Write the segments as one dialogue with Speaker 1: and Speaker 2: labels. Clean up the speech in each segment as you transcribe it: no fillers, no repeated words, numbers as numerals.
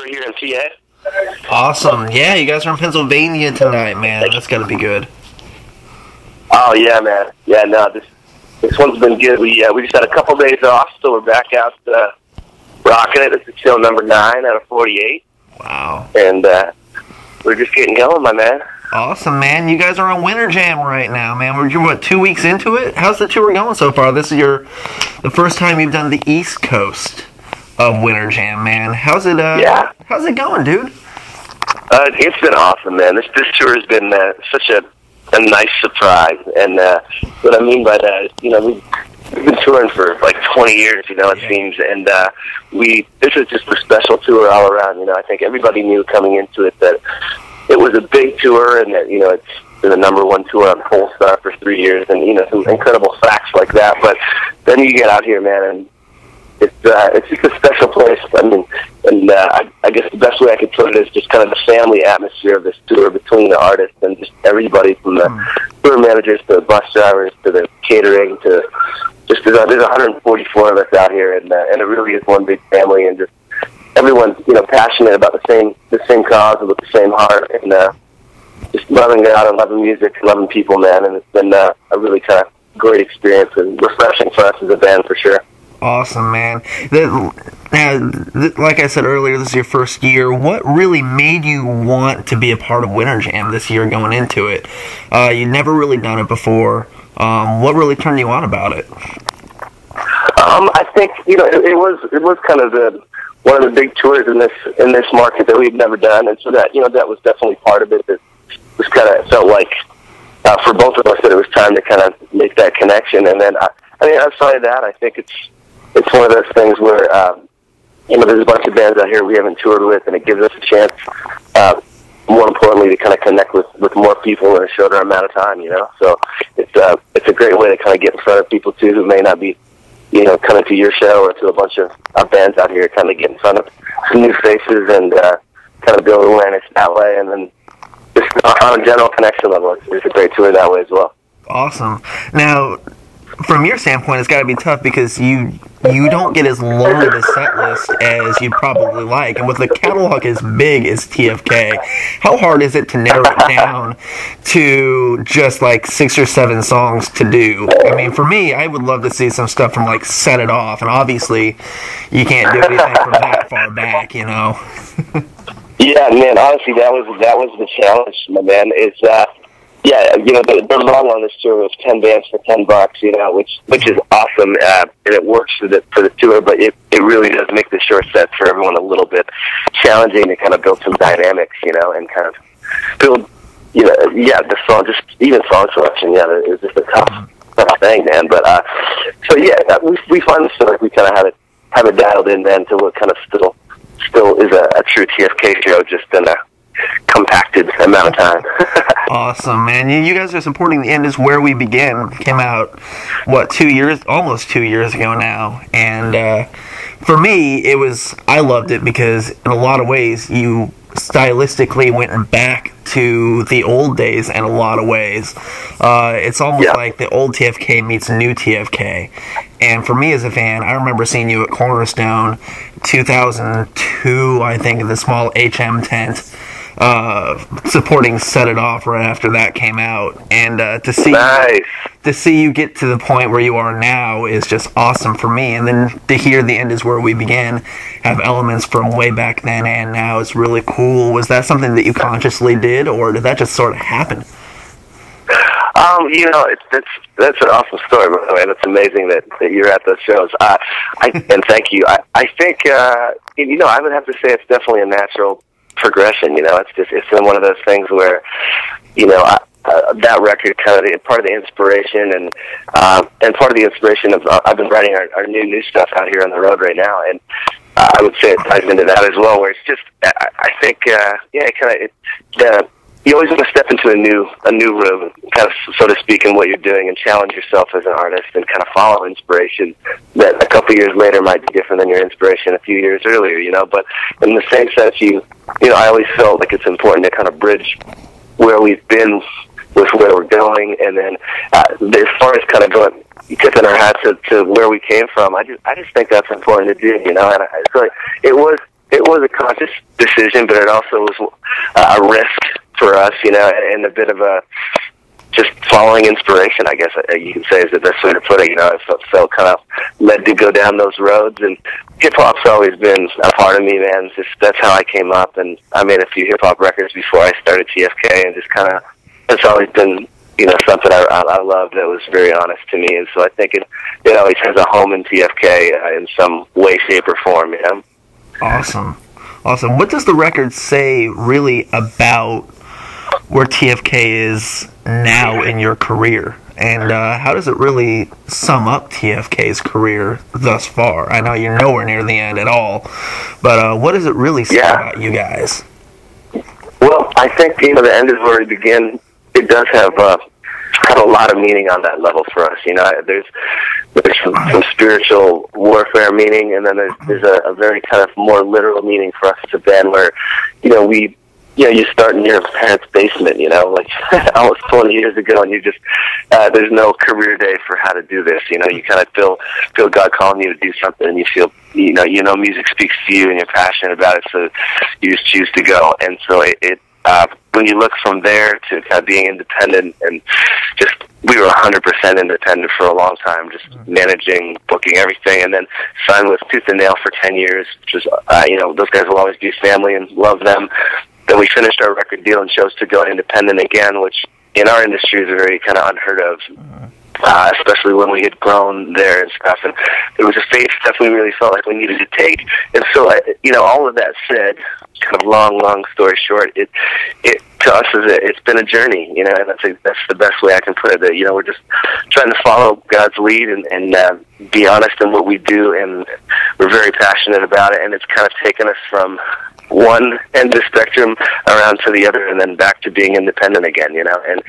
Speaker 1: We're here in PA.
Speaker 2: Awesome. Yeah, you guys are in Pennsylvania tonight, man. That's got to be good.
Speaker 1: Oh yeah, man. Yeah, no, this one's been good. We just had a couple days off, so we're back out rocking it. This is show number 9 out of 48.
Speaker 2: Wow.
Speaker 1: And we're just getting going, my man.
Speaker 2: Awesome, man. You guys are on Winter Jam right now, man. You're, what, 2 weeks into it? How's the tour going so far? This is the first time you've done the East Coast of Winter Jam, man. How's it going, dude?
Speaker 1: It's been awesome, man. This tour has been such a nice surprise. And what I mean by that is, we've been touring for like 20 years, it seems. And this is just a special tour all around. I think everybody knew coming into it that it was a big tour and that, it's been the #1 tour on Polestar for 3 years and, some incredible facts like that. But then you get out here, man, and it's just a special place. I mean, and I guess the best way I could put it is just kind of the family atmosphere of this tour between the artists and just everybody from the tour managers to the bus drivers to the catering to just there's 144 of us out here, and it really is one big family, and just everyone's passionate about the same cause and with the same heart, and just loving God and loving music, loving people, man. And it's been a really kind of great experience and refreshing for us as a band for sure.
Speaker 2: Awesome, man. Like I said earlier, this is your first year. What really made you want to be a part of Winter Jam this year going into it? You'd never really done it before. What really turned you on about it?
Speaker 1: I think it was kind of one of the big tours in this market that we've never done, and so that that was definitely part of it. That was kind of felt like for both of us that it was time to kind of make that connection. And then outside of that, I think it's one of those things where, there's a bunch of bands out here we haven't toured with, and it gives us a chance, more importantly, to kind of connect with more people in a shorter amount of time, So it's a great way to kind of get in front of people, too, who may not be, coming to your show or to a bunch of bands out here, kind of get in front of some new faces and kind of build awareness that way. And then just on a general connection level, it's a great tour that way as well.
Speaker 2: Awesome. Now, from your standpoint, it's got to be tough because you don't get as long of a set list as you'd probably like. And with the catalog as big as TFK, how hard is it to narrow it down to just like 6 or 7 songs to do? I mean, for me, I would love to see some stuff from like Set It Off, and obviously you can't do anything from that far back,
Speaker 1: Yeah, man, honestly, that was the challenge, my man. It's the long on this tour was 10 bands for $10, which is awesome, and it works for the tour, but it really does make the short sets for everyone a little bit challenging to kind of build some dynamics, and kind of build, the song, just even song selection, it's just a tough thing, man. But we find this like we kind of have it dialed in then to what kind of still is a true TFK show, just in a compacted amount of time.
Speaker 2: Awesome, man. You guys are supporting The End Is Where We Begin. Came out, almost 2 years ago now. And for me, I loved it because in a lot of ways you stylistically went back to the old days in a lot of ways. It's almost like the old TFK meets new TFK. And for me as a fan, I remember seeing you at Cornerstone 2002, I think, in the small HM tent. Supporting Set It Off right after that came out, and to see you get to the point where you are now is just awesome for me. And then to hear The End Is Where We Begin have elements from way back then and now is really cool. Was that something that you consciously did, or did that just sort of happen? That's an awesome story, by the way. It's amazing that you're at those shows.
Speaker 1: And thank you. I think I would have to say it's definitely a natural progression. It's been one of those things where that record kind of part of the inspiration and part of the inspiration of I've been writing our new stuff out here on the road right now, and I would say it ties into that as well, where it's just I think you always want to step into a new room, kind of, so to speak, in what you're doing, and challenge yourself as an artist, and kind of follow inspiration that a couple years later might be different than your inspiration a few years earlier, But in the same sense, I always felt like it's important to kind of bridge where we've been with where we're going, and then as far as kind of going, tipping our hats to where we came from, I just think that's important to do, And so it was it was a conscious decision, but it also was a risk for us, you know, and a bit of a just following inspiration, I guess you can say is the best way to put it. You know, I felt kind of led to go down those roads, and hip-hop's always been a part of me, man. Just that's how I came up, and I made a few hip-hop records before I started TFK, and just kind of, it's always been, you know, something I loved that was very honest to me, and so I think it always has a home in TFK in some way, shape, or form, you know?
Speaker 2: Awesome. What does the record say really about where TFK is now in your career? And how does it really sum up TFK's career thus far? I know you're nowhere near the end at all, but what does it really say about you guys?
Speaker 1: Well, I think, you know, the end is where we begin. It does have a lot of meaning on that level for us. You know, there's some spiritual warfare meaning, and then there's a very kind of more literal meaning for us as a band where, you know, you start in your parents' basement, you know, like almost 20 years ago, and you just, there's no career day for how to do this. You know, you kind of feel God calling you to do something, and you feel, you know, music speaks to you, and you're passionate about it, so you just choose to go. And so when you look from there to kind of being independent, and just, we were 100% independent for a long time, just managing, booking everything, and then signed with Tooth and Nail for 10 years, which was, you know, those guys will always be family and love them. Then we finished our record deal and chose to go independent again, which in our industry is very kind of unheard of, especially when we had grown there and stuff. And it was a phase that we really felt like we needed to take. And so, you know, all of that said, kind of long story short, it to us it's been a journey, you know, and that's the best way I can put it. That, you know, we're just trying to follow God's lead and be honest in what we do, and we're very passionate about it. And it's kind of taken us from one end of the spectrum around to the other, and then back to being independent again, you know. And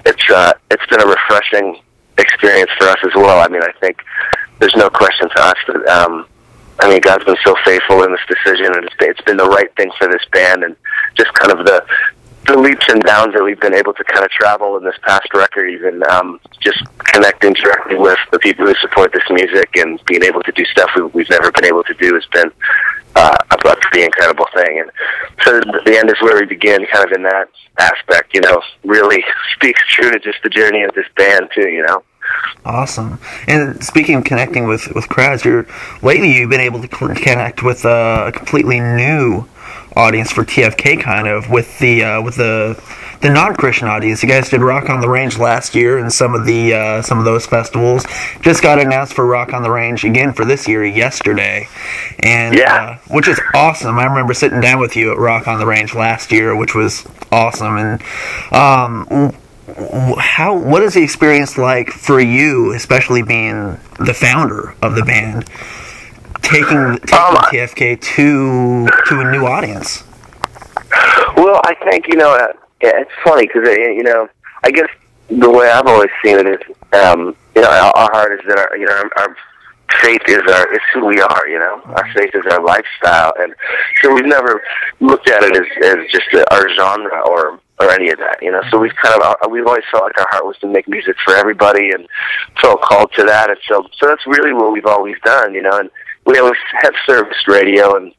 Speaker 1: it's been a refreshing experience for us as well. I mean, I think there's no question to us that I mean, God's been so faithful in this decision, and it's been the right thing for this band, and just kind of the leaps and bounds that we've been able to kind of travel in this past record, even just connecting directly with the people who support this music and being able to do stuff we've never been able to do has been a pretty incredible thing. And so the end is where we begin, kind of in that aspect, you know, really speaks true to just the journey of this band too, you know.
Speaker 2: Awesome. And speaking of connecting with crowds, lately you've been able to connect with a completely new audience for TFK, kind of with the non-Christian audience. You guys did Rock on the Range last year, and some of those festivals just got announced for Rock on the Range again for this year yesterday, and which is awesome. I remember sitting down with you at Rock on the Range last year, which was awesome. And what is the experience like for you, especially being the founder of the band, taking TFK to a new audience?
Speaker 1: Well, I think, you know, it's funny because, you know, I guess the way I've always seen it is, you know, our heart is that our faith is who we are, you know. Our faith is our lifestyle, and so we've never looked at it as just our genre or any of that, you know. So we've always felt like our heart was to make music for everybody, and felt called to that, and so that's really what we've always done, you know. And we always have serviced radio in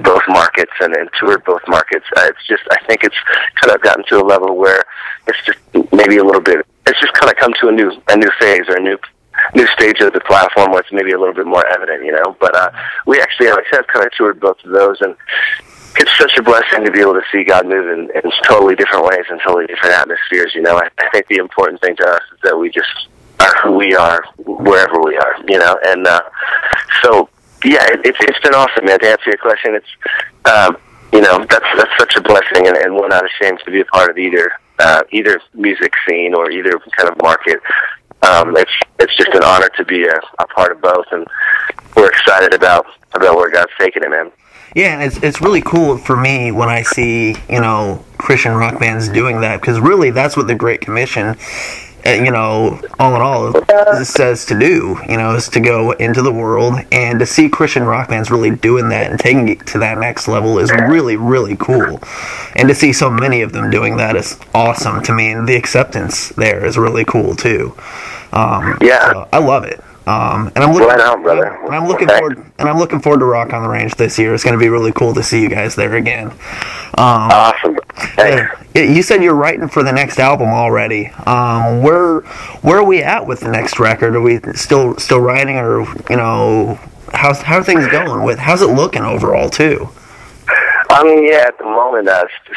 Speaker 1: both markets and toured both markets. It's just, I think it's kind of gotten to a level where it's just maybe a little bit, it's just kind of come to a new phase or a new stage of the platform where it's maybe a little bit more evident, you know. But we actually, like I said, kind of toured both of those, and it's such a blessing to be able to see God move in totally different ways and totally different atmospheres, you know. I think the important thing to us is that we just are who we are wherever we are, you know. And so, yeah, it's been awesome, man. To answer your question, it's you know, that's such a blessing, and we're not ashamed to be a part of either music scene or either kind of market. It's just an honor to be a part of both, and we're excited about where God's taking it, man.
Speaker 2: Yeah, and it's really cool for me when I see, you know, Christian rock bands doing that, because really that's what the Great Commission, you know, all in all, says to do, you know, is to go into the world, and to see Christian rock bands really doing that and taking it to that next level is really, really cool. And to see so many of them doing that is awesome to me, and the acceptance there is really cool too. So I love it. And I'm looking,
Speaker 1: right on, brother.
Speaker 2: And I'm looking forward. And I'm looking forward to Rock on the Range this year. It's going to be really cool to see you guys there again.
Speaker 1: Awesome. Thanks.
Speaker 2: You said you're writing for the next album already. Where are we at with the next record? Are we still writing, or how are things going with? How's it looking overall too?
Speaker 1: I mean, yeah, at the moment,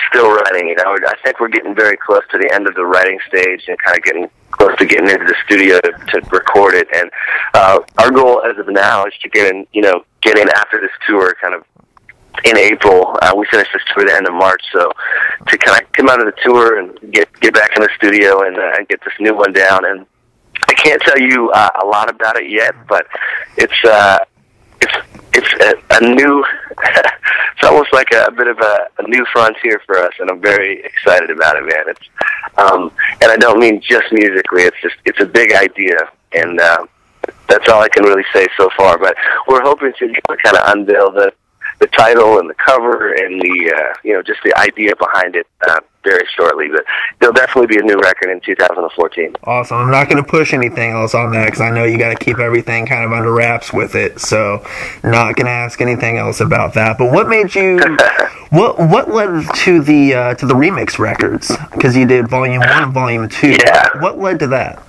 Speaker 1: still writing. I think we're getting very close to the end of the writing stage and kind of getting close to getting into the studio to record it. And our goal as of now is to get in after this tour, kind of in April. We finished this tour at the end of March, so to kind of come out of the tour and get back in the studio and get this new one down. And I can't tell you a lot about it yet, but it's a new. It's almost like a bit of a new frontier for us, and I'm very excited about it, man. It's and I don't mean just musically. It's a big idea, and that's all I can really say so far. But we're hoping to kind of unveil the title and the cover and the just the idea behind it very shortly. But there'll definitely be a new record in 2014.
Speaker 2: Awesome. I'm not going to push anything else on that because I know you got to keep everything kind of under wraps with it. So not going to ask anything else about that. But what made you? what led to the remix records? Because you did Volume 1 and Volume 2.
Speaker 1: Yeah.
Speaker 2: What led to that?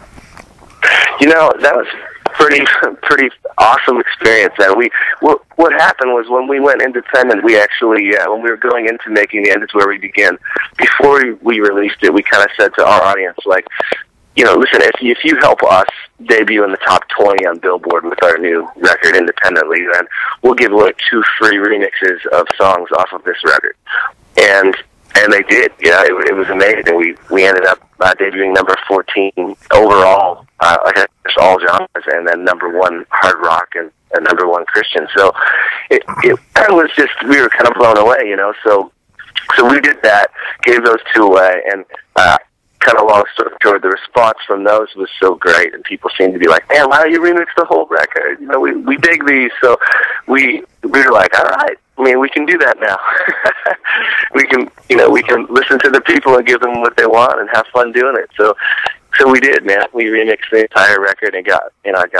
Speaker 1: That was pretty awesome experience. And what happened was when we went independent, we actually when we were going into making the End Is Where We Begin, before we released it, we kind of said to our audience, like, listen, if you help us debut in the top 20 on Billboard with our new record independently, then we'll give away 2 free remixes of songs off of this record. And they did. It was amazing. We ended up debuting number 14 overall, just all genres, and then number 1 hard rock and number 1 Christian. So it was just, we were kind of blown away, So we did that, gave those 2 away, and kind of long story short, the response from those was so great, and people seemed to be like, "Man, why don't you remix the whole record? We dig these." So we were like, "All right, I mean, we can do that now. we can listen to the people and give them what they want and have fun doing it." So we did, man. We remixed the entire record and got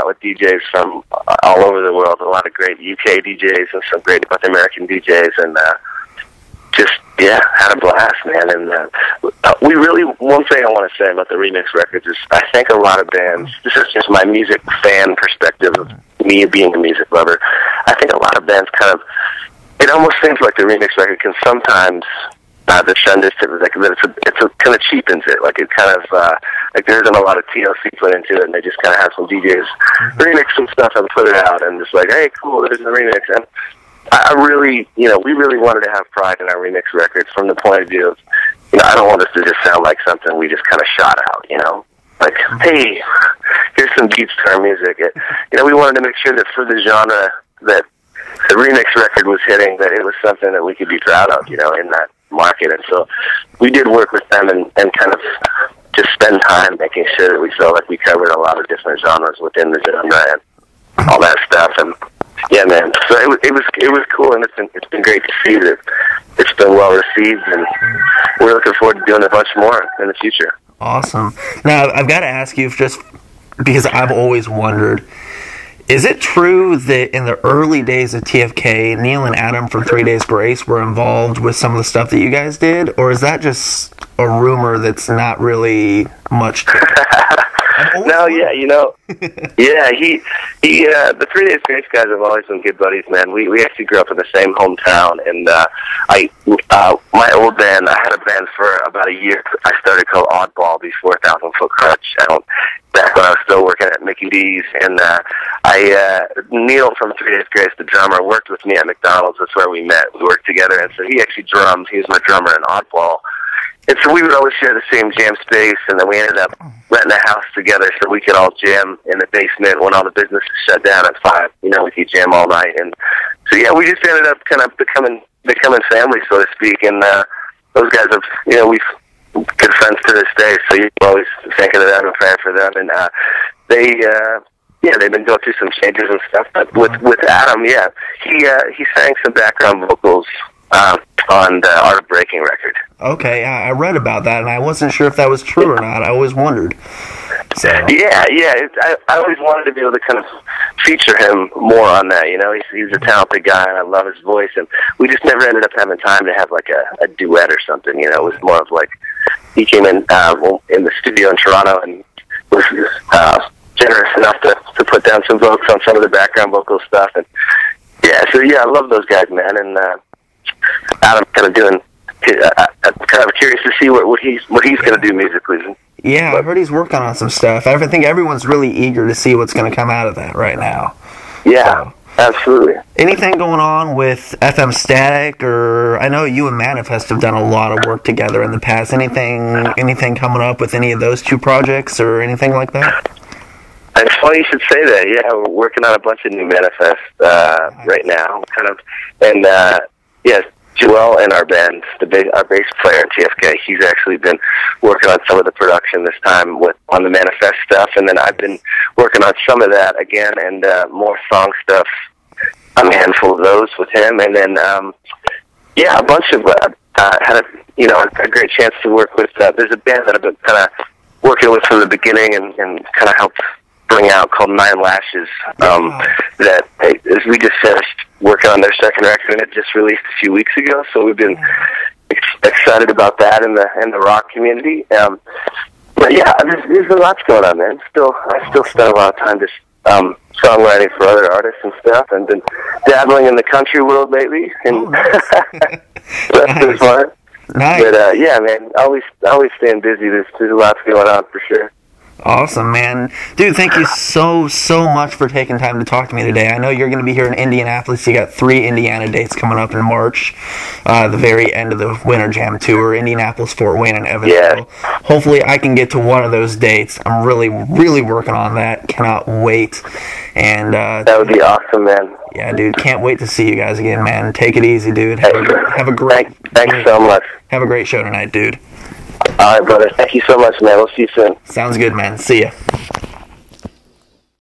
Speaker 1: with DJs from all over the world, a lot of great UK DJs and some great North American DJs, and had a blast, man. And we really, one thing I want to say about the remix records is I think a lot of bands, this is just my music fan perspective of me being a music lover, I think a lot of bands it almost seems like the remix record can sometimes the trend is it kind of cheapens it. Like it kind of like there isn't a lot of TLC put into it, and they just kind of have some DJs remix some stuff and put it out, and just like, hey, cool, there's a remix. And I really, we really wanted to have pride in our remix records from the point of view of, I don't want us to just sound like something we just kind of shot out, like, hey, here's some beats to our music. We wanted to make sure that for the genre that the remix record was hitting, that it was something that we could be proud of, in that market. And so we did work with them and kind of just spend time making sure that we felt like we covered a lot of different genres within the genre and all that stuff. And yeah, man. So it was cool, and it's been great to see that it's been well received, and we're looking forward to doing a bunch more in the future.
Speaker 2: Awesome. Now I've got to ask you, just because I've always wondered, is it true that in the early days of TFK, Neil and Adam from 3 Days Grace were involved with some of the stuff that you guys did, or is that just a rumor that's not really much to it?
Speaker 1: No, yeah, yeah, the 3 Days Grace guys have always been good buddies, man. We actually grew up in the same hometown, and my old band, I had a band for about a year. I started called Oddball before 1,000 Foot Krutch, back when I was still working at Mickey D's, and Neil from 3 Days Grace, the drummer, worked with me at McDonald's. That's where we met. We worked together, and so he actually drummed. He was my drummer in Oddball. And so we would always share the same jam space, and then we ended up renting a house together so we could all jam in the basement when all the businesses shut down at 5. We could jam all night. And so, yeah, we just ended up kind of becoming family, so to speak. And those guys have, we've good friends to this day, so you're always thinking of them and praying for them. And they've been going through some changes and stuff. But with Adam, yeah, he sang some background vocals on the Art of Breaking record.
Speaker 2: Okay, I read about that, and I wasn't sure if that was true or not. I always wondered. So
Speaker 1: yeah. I always wanted to be able to kind of feature him more on that. You know, he's a talented guy, and I love his voice. And we just never ended up having time to have like a duet or something. You know, it was more of like he came in the studio in Toronto and was generous enough to put down some vocals on some of the background vocal stuff. And I love those guys, man. And Adam's kind of doing. I'm kind of curious to see what he's going to do musically.
Speaker 2: Yeah, I heard he's working on some stuff. I think everyone's really eager to see what's going to come out of that right now.
Speaker 1: Yeah, absolutely.
Speaker 2: Anything going on with FM Static, or I know you and Manifest have done a lot of work together in the past. Anything coming up with any of those two projects or anything like that?
Speaker 1: It's funny you should say that. Yeah, we're working on a bunch of new Manifest right now, kind of, and Joel in our band, our bass player in TFK, he's actually been working on some of the production this time on the Manifest stuff, and then I've been working on some of that again, and more song stuff, a handful of those with him, and then a bunch of had a great chance to work with. There's a band that I've been kind of working with from the beginning and kind of helped bring out called Nine Lashes. That as we just finished working on their second record, and it just released a few weeks ago. So we've been excited about that in the rock community. But yeah, there's a lot going on, man. I still spend a lot of time just songwriting for other artists and stuff, and been dabbling in the country world lately. And that's been fun.
Speaker 2: Nice.
Speaker 1: But man, always staying busy. There's lots going on for sure.
Speaker 2: Awesome, man. Dude, thank you so much for taking time to talk to me today. I know you're going to be here in Indianapolis. You got 3 Indiana dates coming up in March, the very end of the Winter Jam Tour, Indianapolis, Fort Wayne, and Evansville. Yeah. Hopefully I can get to one of those dates. I'm really, really working on that. Cannot wait. And that
Speaker 1: would be awesome, man.
Speaker 2: Yeah, dude. Can't wait to see you guys again, man. Take it easy, dude. Have a great...
Speaker 1: Thanks so much.
Speaker 2: Have a great show tonight, dude.
Speaker 1: All right, brother. Thank you so much, man. We'll see you soon.
Speaker 2: Sounds good, man. See ya.